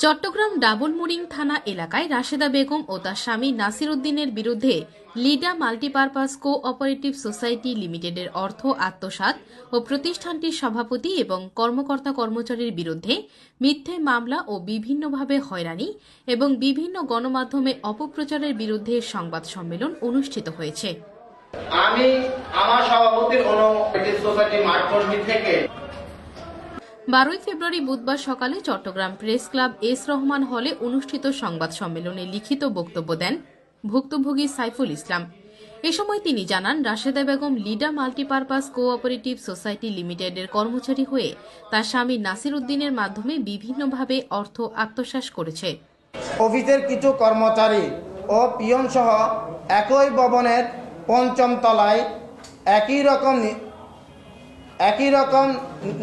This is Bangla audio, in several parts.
চট্টগ্রাম ডাবলমুরিং থানা এলাকায় রাশেদা বেগম ও তার স্বামী নাসির উদ্দিনের বিরুদ্ধে লিডা মাল্টিপারপাস কো অপারেটিভ সোসাইটি লিমিটেডের অর্থ আত্মসাৎ ও প্রতিষ্ঠানটির সভাপতি এবং কর্মকর্তা কর্মচারীর বিরুদ্ধে মিথ্যে মামলা ও বিভিন্নভাবে হয়রানি এবং বিভিন্ন গণমাধ্যমে অপপ্রচারের বিরুদ্ধে সংবাদ সম্মেলন অনুষ্ঠিত হয়েছে। আমি আমার সভাপতির অনুমোদিত সোসাইটি মাঠপল্লী থেকে 12 ফেব্রুয়ারি বুধবার সকালে Chattogram press club S Rahman হলে অনুষ্ঠিত সংবাদ সম্মেলনে লিখিত বক্তব্য দেন ভুক্তভোগী সাইফুল ইসলাম। এ সময় তিনি জানান, Rasheda Begum Lida multipurpose co operative society লিমিটেডের কর্মচারী হয়ে তার স্বামী নাসির উদ্দিনের মাধ্যমে বিভিন্নভাবে অর্থ আত্মসাৎ করেছে। অফিসের কিছু কর্মচারী ও পিয়ন সহ একই ভবনের ৫ম তলায় একই রকম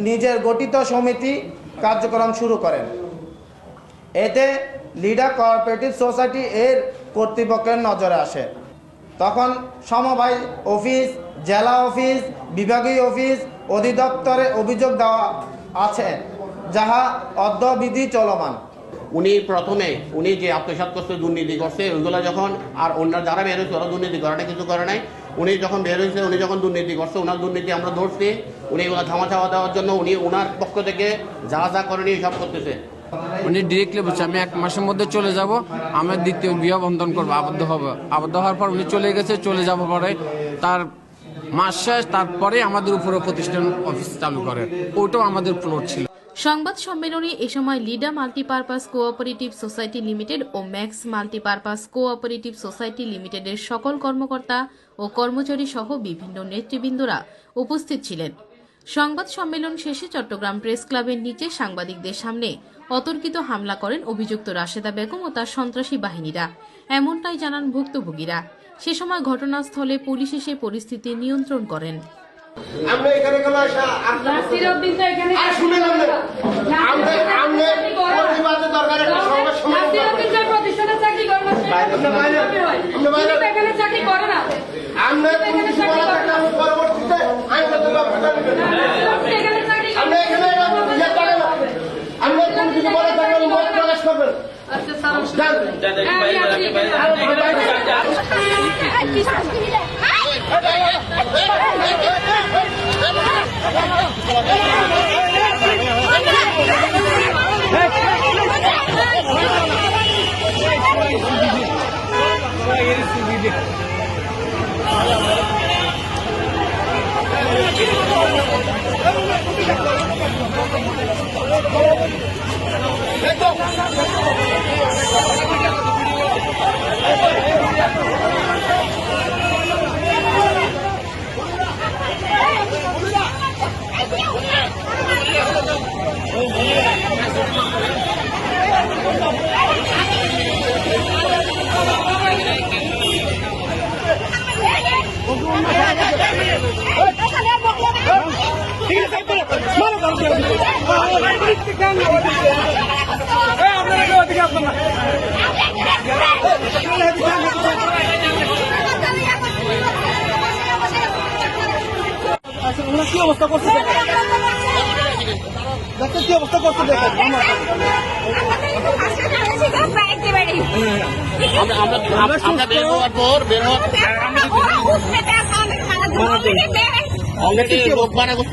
নিজের গঠিত সমিতি কার্যক্রম শুরু করেন। এতে লিডা কোঅপারেটিভ সোসাইটি এর কর্তৃপক্ষের নজরে আসে। তখন সমবায় অফিস, জেলা অফিস, বিভাগীয় অফিস, অধিদপ্তরে অভিযোগ দেওয়া আছে, যাহা অদ্যবিধি চলমান। উনি যে আত্মসাৎ করছে, দুর্নীতি করছে, ওইগুলো যখন আর অন্য যারা বের হয়েছে ওরা দুর্নীতি করে না, কিছু করে নাই। উনি যখন বের হয়েছে, উনি যখন দুর্নীতি করছে, ওনার দুর্নীতি আমরা ধরছি। উনি ওগুলো ধামা চাওয়া দেওয়ার জন্য উনি ওনার পক্ষ থেকে যা যা করেনি সব করতেছে। উনি ডিরেক্টলি বলছে আমি 1 মাসের মধ্যে চলে যাব, আমি দ্বিতীয় বিবাহ বন্ধন করবো, আবদ্ধ হবো। আবদ্ধ হওয়ার পর উনি চলে গেছে। চলে যাব পরে তার মাস শেষ, তারপরে আমাদের উপরে প্রতিষ্ঠান অফিস চালু করে। ওটাও আমাদের প্লট ছিল। সংবাদ সম্মেলনে এ সময় লিডা মাল্টিপারপাস কোঅপারেটিভ সোসাইটি লিমিটেড ও ম্যাক্স মাল্টিপারপাস কোঅপারেটিভ সোসাইটি লিমিটেডের সকল কর্মকর্তা ও কর্মচারী সহ বিভিন্ন নেতৃবৃন্দরা উপস্থিত ছিলেন। সংবাদ সম্মেলন শেষে চট্টগ্রাম প্রেস ক্লাবের নিচে সাংবাদিকদের সামনে অতর্কিত হামলা করেন অভিযুক্ত রাশেদা বেগম ও তার সন্ত্রাসী বাহিনীরা, এমনটাই জানান ভুক্তভোগীরা। সে সময় ঘটনাস্থলে পুলিশ এসে পরিস্থিতি নিয়ন্ত্রণ করেন। আমরা এখানে কেন আসা? নাসির উদ্দিন তো এখানে শুনলাম না। আমরা প্রতিবাদের দরকার একটা সমস্যা। নাসির উদ্দিন যে প্রতিষ্ঠানে চাকরি করে না, আমরা বাইরে এখানে চাকরি করে না। আমরা এখানে চাকরি করে না। পরবর্তীতে আইনগত ব্যবস্থা নেব। এখানে চাকরি করে আমরা এখানে ইয়া করে না। আমরা কোন কিছু বলা থাকলে মত প্রকাশ করবেন। আচ্ছা কি অবস্থা করছে? কি অবস্থা করছে?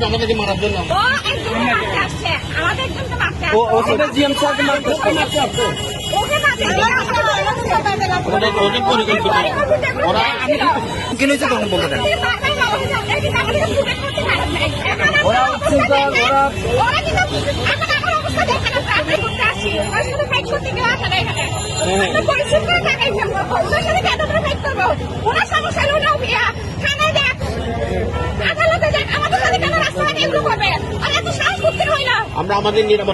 আমাদেরকে মারার জন্য আমরা আমাদের নিরাপত্তা